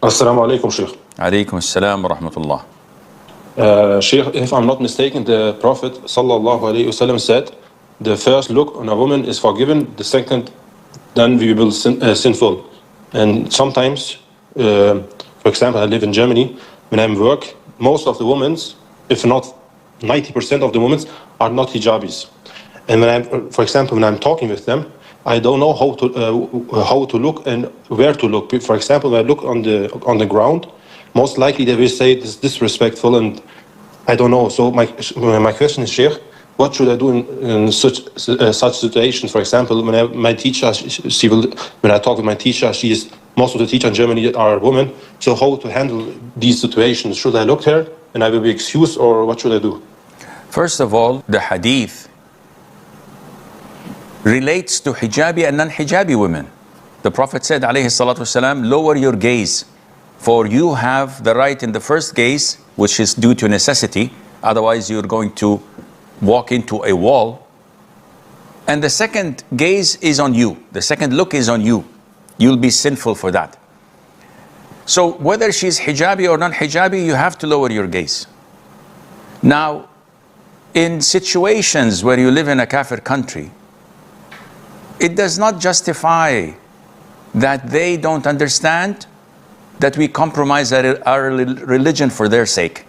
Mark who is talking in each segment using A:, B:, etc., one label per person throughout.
A: Assalamu alaikum, Sheikh.
B: Alaikum assalam wa rahmatullah.
A: Sheikh, if I'm not mistaken, the Prophet sallallahu alaihi wasallam said, the first look on a woman is forgiven, the second, then we will sinful. And sometimes, for example, I live in Germany, when I'm work, most of the women, if not 90% of the women, are not hijabis. And when I'm, for example, when I'm talking with them, I don't know how to look and where to look. For example, when I look on the ground, most likely they will say this is disrespectful, and I don't know. So my question is, Sheikh, what should I do in such situations? For example, when my teacher, when I talk with my teacher, most of the teachers in Germany are women. So how to handle these situations? Should I look here and I will be excused, or what should I do?
B: First of all, the hadith relates to hijabi and non-hijabi women. The Prophet said, alayhi salatu wasalam, lower your gaze, for you have the right in the first gaze, which is due to necessity, otherwise you're going to walk into a wall. And the second gaze is on you. The second look is on you. You'll be sinful for that. So whether she's hijabi or non-hijabi, you have to lower your gaze. Now, in situations where you live in a kafir country, it does not justify that they don't understand that we compromise our religion for their sake.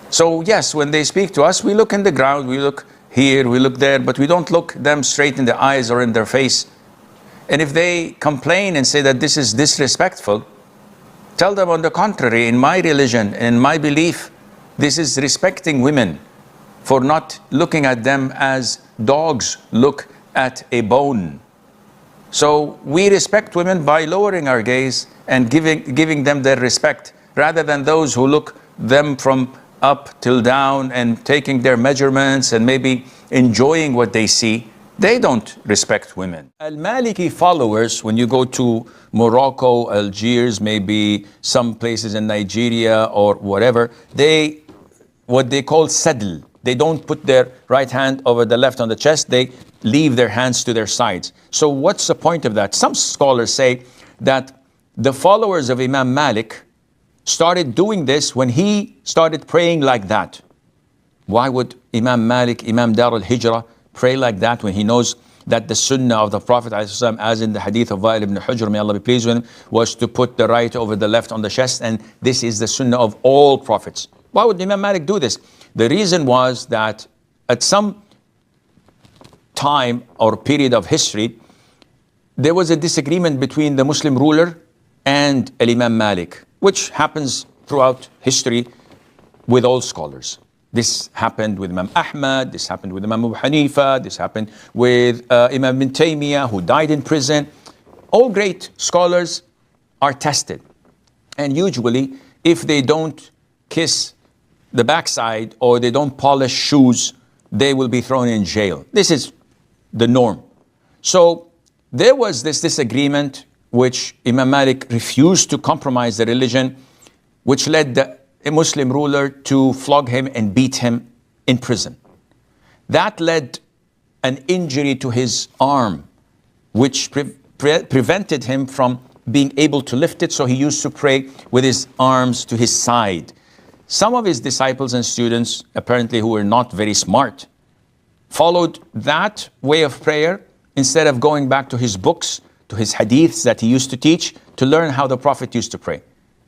B: So yes, when they speak to us, we look in the ground, we look here, we look there, but we don't look them straight in the eyes or in their face. And if they complain and say that this is disrespectful, tell them on the contrary, in my religion, in my belief, this is respecting women for not looking at them as dogs look at a bone. So we respect women by lowering our gaze and giving them their respect, rather than those who look them from up till down and taking their measurements and maybe enjoying what they see. They don't respect women. Al-Maliki followers, when you go to Morocco, Algiers, maybe some places in Nigeria or whatever, what they call sadl. They don't put their right hand over the left on the chest. They leave their hands to their sides. So what's the point of that? Some scholars say that the followers of Imam Malik started doing this when he started praying like that. Why would Imam Malik, Imam Dar al-Hijrah, pray like that when he knows that the Sunnah of the Prophet, as in the hadith of Wa'il ibn Hujr, may Allah be pleased with him, was to put the right over the left on the chest, and this is the Sunnah of all prophets. Why would Imam Malik do this? The reason was that at some time or period of history, there was a disagreement between the Muslim ruler and Imam Malik, which happens throughout history with all scholars. This happened with Imam Ahmad, this happened with Imam Abu Hanifa, this happened with Imam Ibn Taymiyyah, who died in prison. All great scholars are tested. And usually, if they don't kiss the backside or they don't polish shoes, they will be thrown in jail. This is the norm. So there was this disagreement which Imam Malik refused to compromise the religion, which led the Muslim ruler to flog him and beat him in prison. That led an injury to his arm, which prevented him from being able to lift it, so he used to pray with his arms to his side. Some of his disciples and students, apparently who were not very smart, followed that way of prayer instead of going back to his books, to his hadiths that he used to teach, to learn how the Prophet used to pray.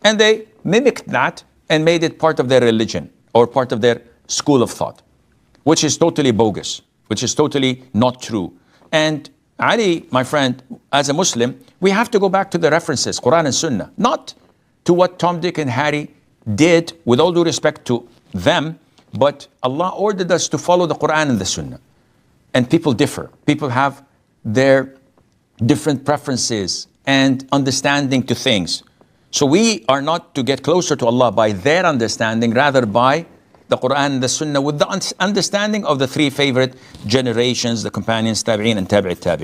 B: And they mimicked that and made it part of their religion or part of their school of thought, which is totally bogus, which is totally not true. And Ali, my friend, as a Muslim, we have to go back to the references, Quran and Sunnah, not to what Tom, Dick, and Harry did, with all due respect to them, but Allah ordered us to follow the Quran and the Sunnah. And people differ. People have their different preferences and understanding to things. So we are not to get closer to Allah by their understanding, rather by the Quran and the Sunnah, with the understanding of the three favorite generations, the companions, Tabi'een and Tabi'it Tabi'een.